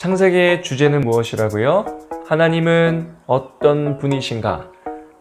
창세기의 주제는 무엇이라고요? 하나님은 어떤 분이신가?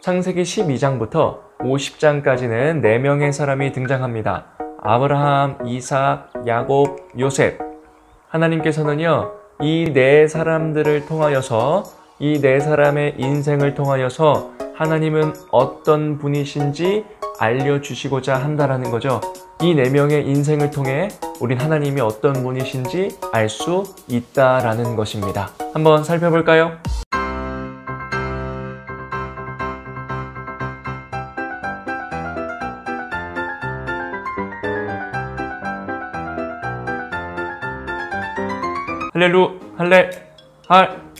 창세기 12장부터 50장까지는 4명의 사람이 등장합니다. 아브라함, 이삭, 야곱, 요셉. 하나님께서는요, 이 4사람들을 통하여서, 이 4사람의 인생을 통하여서 하나님은 어떤 분이신지 알려주시고자 한다라는 거죠. 이 4명의 인생을 통해 우린 하나님이 어떤 분이신지 알 수 있다라는 것입니다. 한번 살펴볼까요?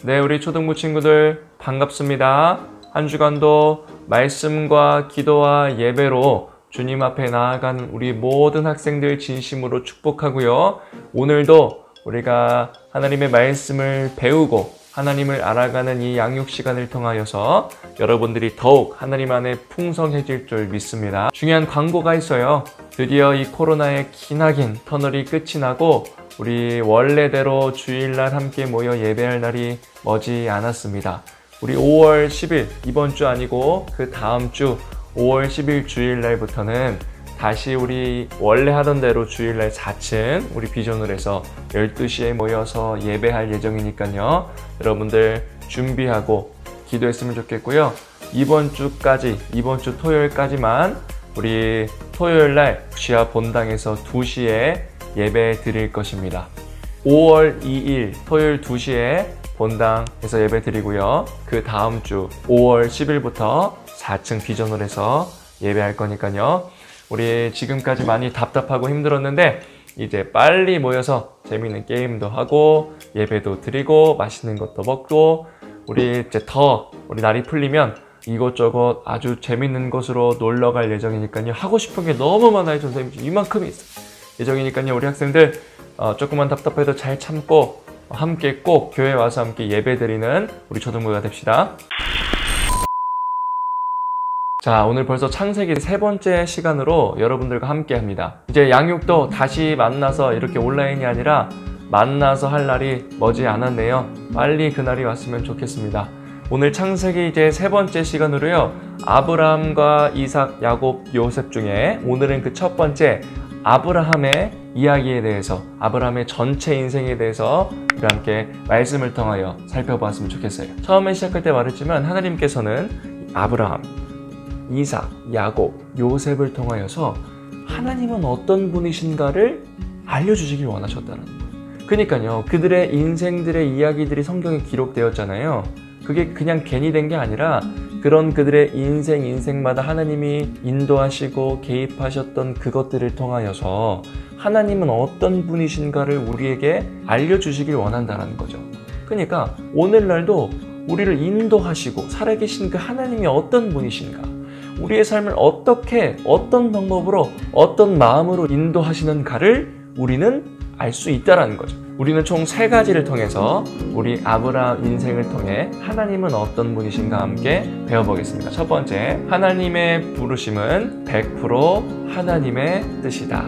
네, 우리 초등부 친구들 반갑습니다. 한 주간도 말씀과 기도와 예배로 주님 앞에 나아가는 우리 모든 학생들 진심으로 축복하고요. 오늘도 우리가 하나님의 말씀을 배우고 하나님을 알아가는 이 양육 시간을 통하여서 여러분들이 더욱 하나님 안에 풍성해질 줄 믿습니다. 중요한 광고가 있어요. 드디어 이 코로나의 기나긴 터널이 끝이 나고 우리 원래대로 주일날 함께 모여 예배할 날이 머지 않았습니다. 우리 5월 10일, 이번 주 아니고 그 다음 주 5월 10일 주일날부터는 다시 우리 원래 하던 대로 주일날 4층 우리 비전을 해서 12시에 모여서 예배할 예정이니까요. 여러분들 준비하고 기도했으면 좋겠고요. 이번 주 토요일까지만 우리 토요일날 지하 본당에서 2시에 예배 드릴 것입니다. 5월 2일 토요일 2시에 본당에서 예배 드리고요. 그 다음 주 5월 10일부터 4층 비전을 해서 예배할 거니까요. 우리 지금까지 많이 답답하고 힘들었는데 이제 빨리 모여서 재미있는 게임도 하고 예배도 드리고 맛있는 것도 먹고 우리 이제 우리 날이 풀리면 이곳저곳 아주 재밌는 곳으로 놀러 갈 예정이니까요. 하고 싶은 게 너무 많아요. 선생님 이만큼이 있어요. 예정이니까요. 우리 학생들 조금만 답답해도 잘 참고 함께 꼭 교회 와서 함께 예배 드리는 우리 초등부가 됩시다. 자, 오늘 벌써 창세기 3번째 시간으로 여러분들과 함께 합니다. 이제 양육도 다시 만나서 이렇게 온라인이 아니라 만나서 할 날이 머지 않았네요. 빨리 그날이 왔으면 좋겠습니다. 오늘 창세기 이제 3번째 시간으로요. 아브라함과 이삭, 야곱, 요셉 중에 오늘은 그 첫 번째 아브라함의 이야기에 대해서, 아브라함의 전체 인생에 대해서 우리 함께 말씀을 통하여 살펴보았으면 좋겠어요. 처음에 시작할 때 말했지만 하나님께서는 아브라함, 이삭, 야곱, 요셉을 통하여서 하나님은 어떤 분이신가를 알려주시길 원하셨다는 거예요. 그러니까요, 그들의 인생들의 이야기들이 성경에 기록되었잖아요. 그게 그냥 괜히 된 게 아니라 그런 그들의 인생마다 하나님이 인도하시고 개입하셨던 그것들을 통하여서 하나님은 어떤 분이신가를 우리에게 알려주시길 원한다는 거죠. 그러니까 오늘날도 우리를 인도하시고 살아계신 그 하나님이 어떤 분이신가, 우리의 삶을 어떻게, 어떤 방법으로, 어떤 마음으로 인도하시는가를 우리는 알 수 있다는 거죠. 우리는 총 3가지를 통해서 우리 아브라함 인생을 통해 하나님은 어떤 분이신가 함께 배워보겠습니다. 첫 번째, 하나님의 부르심은 100% 하나님의 뜻이다.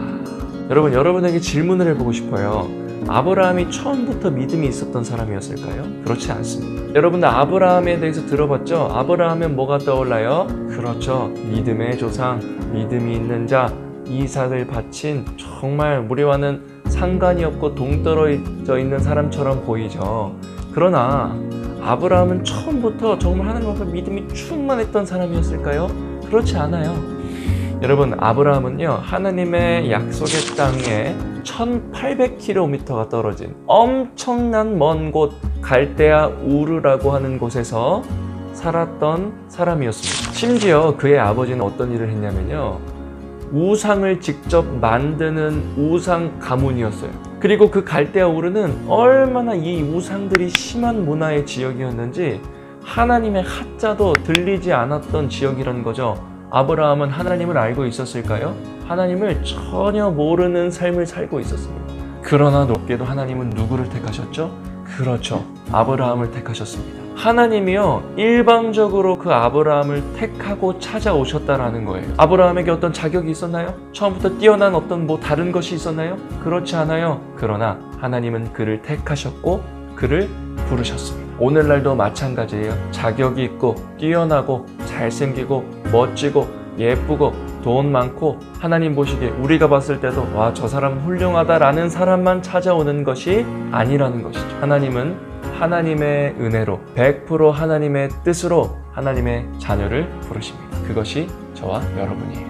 여러분, 여러분에게 질문을 해보고 싶어요. 아브라함이 처음부터 믿음이 있었던 사람이었을까요? 그렇지 않습니다. 여러분들 아브라함에 대해서 들어봤죠? 아브라함은 뭐가 떠올라요? 그렇죠. 믿음의 조상, 믿음이 있는 자, 이삭을 바친 정말 우리와는 상관이 없고 동떨어져 있는 사람처럼 보이죠. 그러나 아브라함은 처음부터 정말 하나님 앞에 믿음이 충만했던 사람이었을까요? 그렇지 않아요. 여러분, 아브라함은요, 하나님의 약속의 땅에 1800km가 떨어진 엄청난 먼 곳 갈대아 우르라고 하는 곳에서 살았던 사람이었습니다. 심지어 그의 아버지는 어떤 일을 했냐면요, 우상을 직접 만드는 우상 가문이었어요. 그리고 그 갈대아 우르는 얼마나 이 우상들이 심한 문화의 지역이었는지 하나님의 하자도 들리지 않았던 지역이라는 거죠. 아브라함은 하나님을 알고 있었을까요? 하나님을 전혀 모르는 삶을 살고 있었습니다. 그러나 놀랍게도 하나님은 누구를 택하셨죠? 그렇죠, 아브라함을 택하셨습니다. 하나님이요, 일방적으로 그 아브라함을 택하고 찾아오셨다라는 거예요. 아브라함에게 어떤 자격이 있었나요? 처음부터 뛰어난 어떤 다른 것이 있었나요? 그렇지 않아요. 그러나 하나님은 그를 택하셨고 그를 부르셨습니다. 오늘날도 마찬가지예요. 자격이 있고 뛰어나고 잘생기고 멋지고 예쁘고 돈 많고 하나님 보시기에 우리가 봤을 때도 와, 저 사람 훌륭하다라는 사람만 찾아오는 것이 아니라는 것이죠. 하나님은 하나님의 은혜로 100% 하나님의 뜻으로 하나님의 자녀를 부르십니다. 그것이 저와 여러분이에요.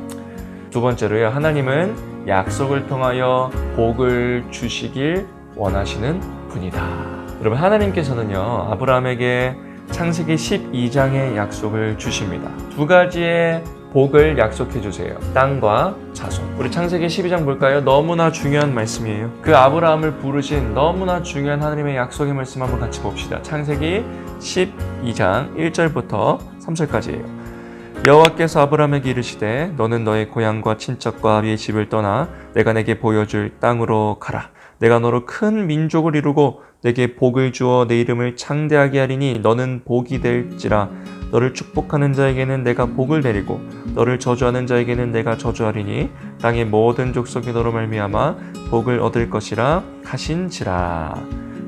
두 번째로요, 하나님은 약속을 통하여 복을 주시길 원하시는 분이다. 여러분, 하나님께서는요, 아브라함에게 창세기 12장의 약속을 주십니다. 두 가지의 복을 약속해 주세요. 땅과 자손. 우리 창세기 12장 볼까요? 너무나 중요한 말씀이에요. 그 아브라함을 부르신 너무나 중요한 하나님의 약속의 말씀 한번 같이 봅시다. 창세기 12장 1절부터 3절까지예요. 여호와께서 아브라함에게 이르시되 너는 너의 고향과 친척과 아비의 집을 떠나 내가 내게 보여줄 땅으로 가라. 내가 너로 큰 민족을 이루고 내게 복을 주어 내 이름을 창대하게 하리니 너는 복이 될지라. 너를 축복하는 자에게는 내가 복을 내리고 너를 저주하는 자에게는 내가 저주하리니 땅의 모든 족속이 너로 말미암아 복을 얻을 것이라 하신지라.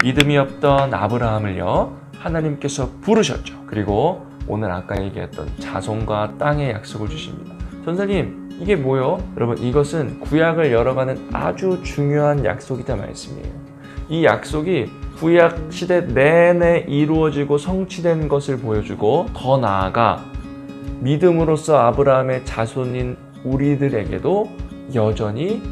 믿음이 없던 아브라함을요, 하나님께서 부르셨죠. 그리고 오늘 아까 얘기했던 자손과 땅의 약속을 주십니다. 전사님, 이게 뭐요? 여러분, 이것은 구약을 열어가는 아주 중요한 약속이다 말씀이에요. 이 약속이 구약 시대 내내 이루어지고 성취된 것을 보여주고, 더 나아가 믿음으로써 아브라함의 자손인 우리들에게도 여전히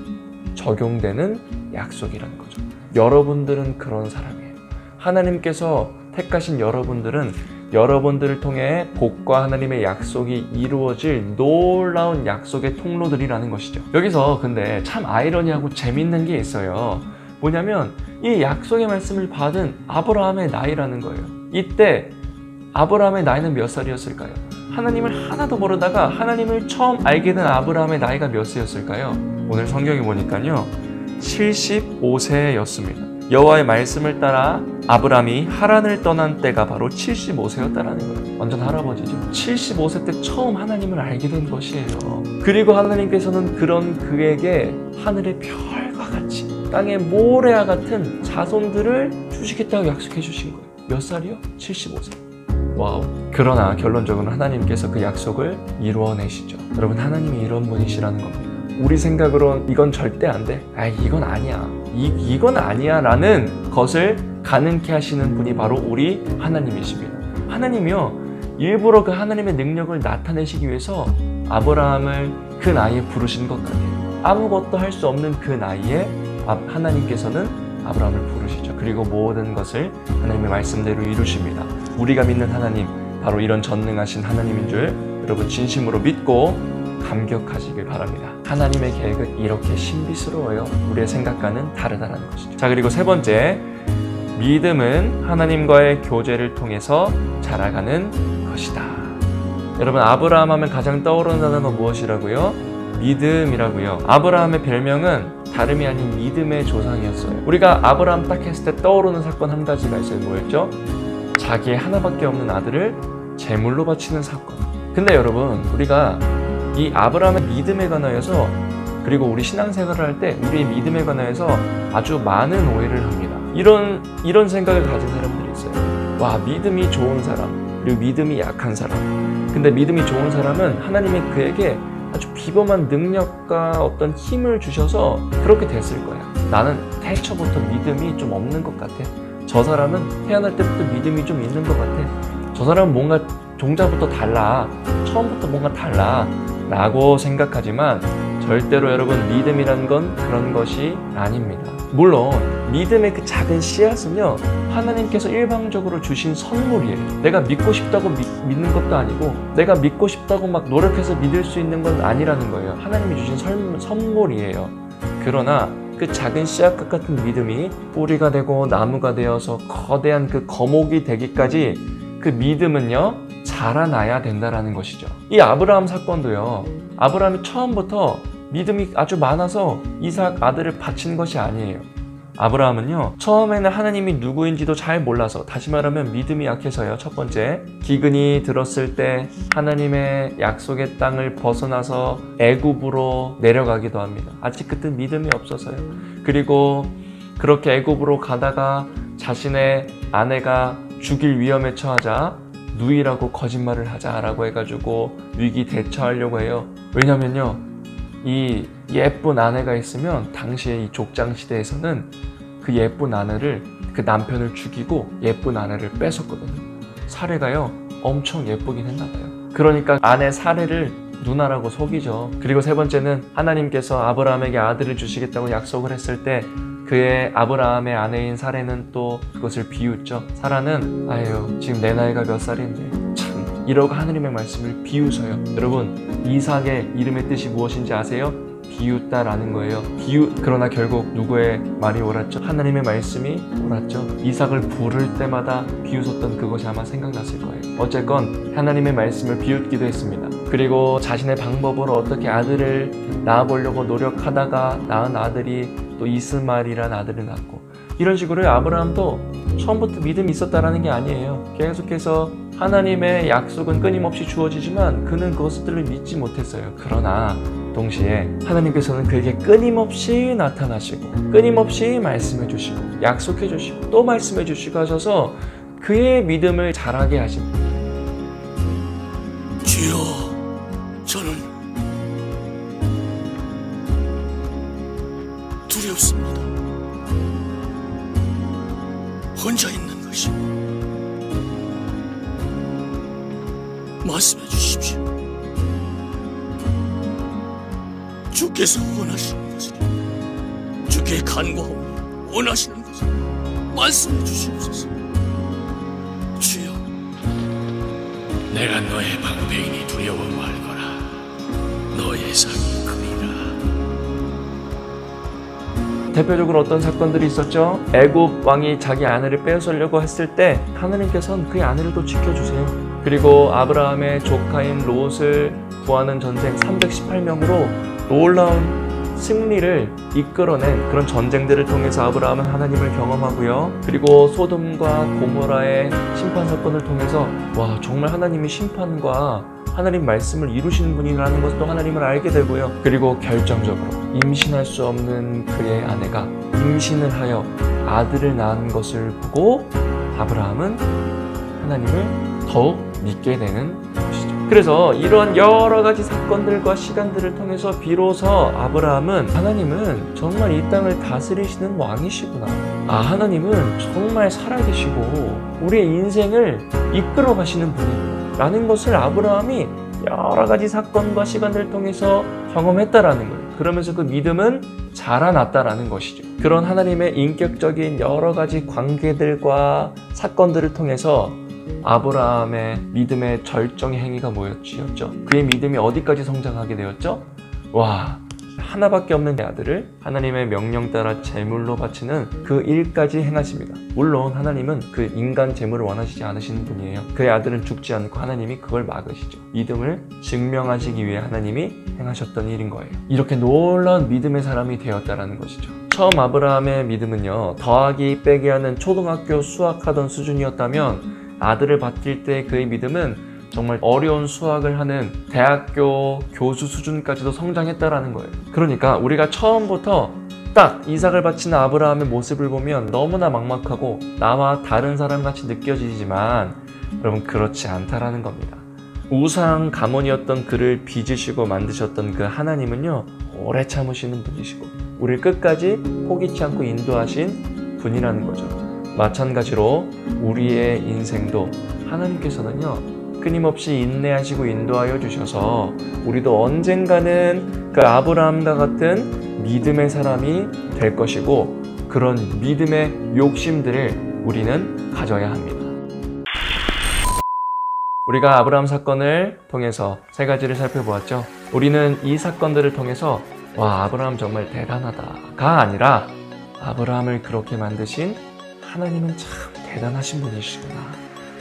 적용되는 약속이라는 거죠. 여러분들은 그런 사람이에요. 하나님께서 택하신 여러분들은 여러분들을 통해 복과 하나님의 약속이 이루어질 놀라운 약속의 통로들이라는 것이죠. 여기서 근데 참 아이러니하고 재밌는 게 있어요. 뭐냐면 이 약속의 말씀을 받은 아브라함의 나이라는 거예요. 이때 아브라함의 나이는 몇 살이었을까요? 하나님을 하나도 모르다가 하나님을 처음 알게 된 아브라함의 나이가 몇 세였을까요? 오늘 성경에 보니까요, 75세였습니다. 여호와의 말씀을 따라 아브라함이 하란을 떠난 때가 바로 75세였다라는 거예요. 완전 할아버지죠. 75세 때 처음 하나님을 알게 된 것이에요. 그리고 하나님께서는 그런 그에게 하늘의 별과 같이 땅의 모래와 같은 자손들을 주시겠다고 약속해 주신 거예요. 몇 살이요? 75세. 와우. 그러나 결론적으로 하나님께서 그 약속을 이루어내시죠. 여러분, 하나님이 이런 분이시라는 겁니다. 우리 생각으론 이건 절대 안 돼. 이건 아니야. 이건 아니야 라는 것을 가능케 하시는 분이 바로 우리 하나님이십니다. 하나님이요, 일부러 그 하나님의 능력을 나타내시기 위해서 아브라함을 그 나이에 부르신 것 같아요. 아무것도 할 수 없는 그 나이에 하나님께서는 아브라함을 부르시죠. 그리고 모든 것을 하나님의 말씀대로 이루십니다. 우리가 믿는 하나님, 바로 이런 전능하신 하나님인 줄 여러분 진심으로 믿고 감격하시길 바랍니다. 하나님의 계획은 이렇게 신비스러워요. 우리의 생각과는 다르다는 것이죠. 자, 그리고 세 번째, 믿음은 하나님과의 교제를 통해서 자라가는 것이다. 여러분, 아브라함 하면 가장 떠오르는 단어가 무엇이라고요? 믿음이라고요. 아브라함의 별명은 다름이 아닌 믿음의 조상이었어요. 우리가 아브라함 딱 했을 때 떠오르는 사건 한 가지가 있어요. 뭐였죠? 자기의 하나밖에 없는 아들을 제물로 바치는 사건. 근데 여러분, 우리가 이 아브라함의 믿음에 관하여서, 그리고 우리 신앙생활을 할 때 우리의 믿음에 관하여서 아주 많은 오해를 합니다. 이런 생각을 가진 사람들이 있어요. 와, 믿음이 좋은 사람, 그리고 믿음이 약한 사람. 근데 믿음이 좋은 사람은 하나님이 그에게 아주 비범한 능력과 어떤 힘을 주셔서 그렇게 됐을 거야. 나는 태초부터 믿음이 좀 없는 것 같아. 저 사람은 태어날 때부터 믿음이 좀 있는 것 같아. 저 사람은 뭔가 종자부터 달라. 처음부터 뭔가 달라. 라고 생각하지만 절대로 여러분, 믿음이란 건 그런 것이 아닙니다. 물론 믿음의 그 작은 씨앗은요, 하나님께서 일방적으로 주신 선물이에요. 내가 믿고 싶다고 믿는 것도 아니고, 내가 믿고 싶다고 막 노력해서 믿을 수 있는 건 아니라는 거예요. 하나님이 주신 선물이에요. 그러나 그 작은 씨앗과 같은 믿음이 뿌리가 되고 나무가 되어서 거대한 그 거목이 되기까지 그 믿음은요, 자라나야 된다라는 것이죠. 이 아브라함 사건도요, 아브라함이 처음부터 믿음이 아주 많아서 이삭 아들을 바친 것이 아니에요. 아브라함은요, 처음에는 하나님이 누구인지도 잘 몰라서, 다시 말하면 믿음이 약해서요. 첫 번째, 기근이 들었을 때 하나님의 약속의 땅을 벗어나서 애굽으로 내려가기도 합니다. 아직 그때 믿음이 없어서요. 그리고 그렇게 애굽으로 가다가 자신의 아내가 죽일 위험에 처하자 누이라고 거짓말을 하자라고 해가지고 위기 대처하려고 해요. 왜냐면요, 이 예쁜 아내가 있으면 당시에 이 족장 시대에서는 그 예쁜 아내를, 그 남편을 죽이고 예쁜 아내를 뺏었거든요. 사례가요 엄청 예쁘긴 했나봐요. 그러니까 아내 사례를 누나라고 속이죠. 그리고 세 번째는 하나님께서 아브라함에게 아들을 주시겠다고 약속을 했을 때 그의 아브라함의 아내인 사례는 또 그것을 비웃죠. 사라는 아유 지금 내 나이가 몇 살인데 참 이러고 하나님의 말씀을 비웃어요. 여러분, 이삭의 이름의 뜻이 무엇인지 아세요? 비웃다라는 거예요. 그러나 결국 누구의 말이 옳았죠? 하나님의 말씀이 옳았죠. 이삭을 부를 때마다 비웃었던 그것이 아마 생각났을 거예요. 어쨌건 하나님의 말씀을 비웃기도 했습니다. 그리고 자신의 방법으로 어떻게 아들을 낳아보려고 노력하다가 낳은 아들이 또 이스마엘이라는 아들을 낳고, 이런 식으로 아브라함도 처음부터 믿음이 있었다라는 게 아니에요. 계속해서 하나님의 약속은 끊임없이 주어지지만 그는 그것들을 믿지 못했어요. 그러나 동시에 하나님께서는 그에게 끊임없이 나타나시고 끊임없이 말씀해 주시고 약속해 주시고 또 말씀해 주시고 하셔서 그의 믿음을 자라게 하십니다. 주여, 저는 두렵습니다. 혼자 있는 것이 말씀해 주십시오. 주께서 원하시는 것을, 주께 간구하고 원하시는 것을 말씀해 주시옵소서. 주여, 내가 너의 방패이니 두려워 말거라. 너의 상이 크리라. 대표적으로 어떤 사건들이 있었죠? 애굽 왕이 자기 아내를 빼앗으려고 했을 때 하나님께서는 그의 아내를 또 지켜주세요. 그리고 아브라함의 조카인 롯을 구하는 전쟁 318명으로 놀라운 승리를 이끌어낸 그런 전쟁들을 통해서 아브라함은 하나님을 경험하고요. 그리고 소돔과 고모라의 심판 사건을 통해서 와, 정말 하나님이 심판과 하나님 말씀을 이루시는 분이라는 것도 하나님을 알게 되고요. 그리고 결정적으로 임신할 수 없는 그의 아내가 임신을 하여 아들을 낳은 것을 보고 아브라함은 하나님을 더욱 믿게 되는 것이죠. 그래서 이러한 여러 가지 사건들과 시간들을 통해서 비로소 아브라함은 하나님은 정말 이 땅을 다스리시는 왕이시구나, 하나님은 정말 살아계시고 우리의 인생을 이끌어 가시는 분이구나 라는 것을 아브라함이 여러 가지 사건과 시간들을 통해서 경험했다라는 거예요. 그러면서 그 믿음은 자라났다라는 것이죠. 그런 하나님의 인격적인 여러 가지 관계들과 사건들을 통해서 아브라함의 믿음의 절정의 행위가 뭐였죠? 그의 믿음이 어디까지 성장하게 되었죠? 와, 하나밖에 없는 내 아들을 하나님의 명령 따라 제물로 바치는 그 일까지 행하십니다. 물론 하나님은 그 인간 제물을 원하시지 않으시는 분이에요. 그의 아들은 죽지 않고 하나님이 그걸 막으시죠. 믿음을 증명하시기 위해 하나님이 행하셨던 일인 거예요. 이렇게 놀라운 믿음의 사람이 되었다는 것이죠. 처음 아브라함의 믿음은요, 더하기 빼기 하는 초등학교 수학하던 수준이었다면 아들을 바칠 때 그의 믿음은 정말 어려운 수학을 하는 대학교 교수 수준까지도 성장했다라는 거예요. 그러니까 우리가 처음부터 딱 이삭을 바치는 아브라함의 모습을 보면 너무나 막막하고 나와 다른 사람같이 느껴지지만 여러분, 그렇지 않다라는 겁니다. 우상 가문이었던 그를 빚으시고 만드셨던 그 하나님은요, 오래 참으시는 분이시고 우리를 끝까지 포기치 않고 인도하신 분이라는 거죠. 마찬가지로 우리의 인생도 하나님께서는요, 끊임없이 인내하시고 인도하여 주셔서 우리도 언젠가는 그 아브라함과 같은 믿음의 사람이 될 것이고 그런 믿음의 욕심들을 우리는 가져야 합니다. 우리가 아브라함 사건을 통해서 세 가지를 살펴보았죠. 우리는 이 사건들을 통해서 와, 아브라함 정말 대단하다가 아니라 아브라함을 그렇게 만드신 하나님은 참 대단하신 분이시구나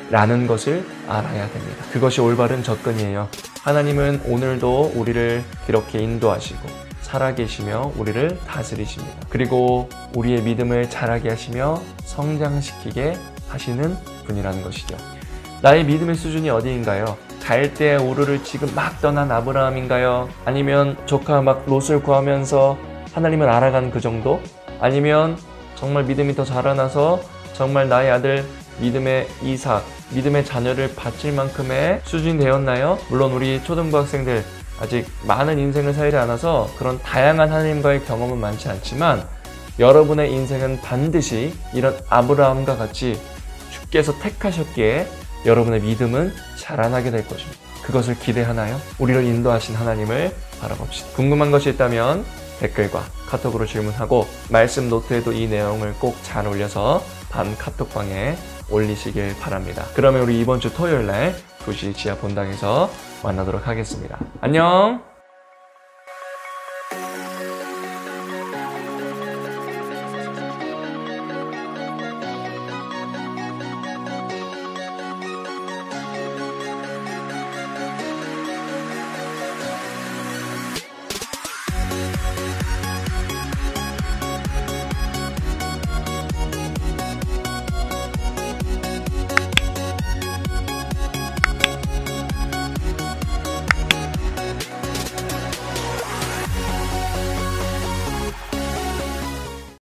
라는 것을 알아야 됩니다. 그것이 올바른 접근이에요. 하나님은 오늘도 우리를 이렇게 인도하시고 살아계시며 우리를 다스리십니다. 그리고 우리의 믿음을 자라게 하시며 성장시키게 하시는 분이라는 것이죠. 나의 믿음의 수준이 어디인가요? 갈대아 우르를 지금 막 떠난 아브라함인가요? 아니면 조카 막 롯을 구하면서 하나님을 알아가는 그 정도? 아니면 정말 믿음이 더 자라나서 정말 나의 아들 믿음의 이삭, 믿음의 자녀를 바칠 만큼의 수준이 되었나요? 물론 우리 초등부 학생들 아직 많은 인생을 살지 않아서 그런 다양한 하나님과의 경험은 많지 않지만 여러분의 인생은 반드시 이런 아브라함과 같이 주께서 택하셨기에 여러분의 믿음은 자라나게 될 것입니다. 그것을 기대하나요? 우리를 인도하신 하나님을 바라봅시다. 궁금한 것이 있다면 댓글과 카톡으로 질문하고 말씀 노트에도 이 내용을 꼭 잘 올려서 밤 카톡방에 올리시길 바랍니다. 그러면 우리 이번 주 토요일 날 2시 지하 본당에서 만나도록 하겠습니다. 안녕!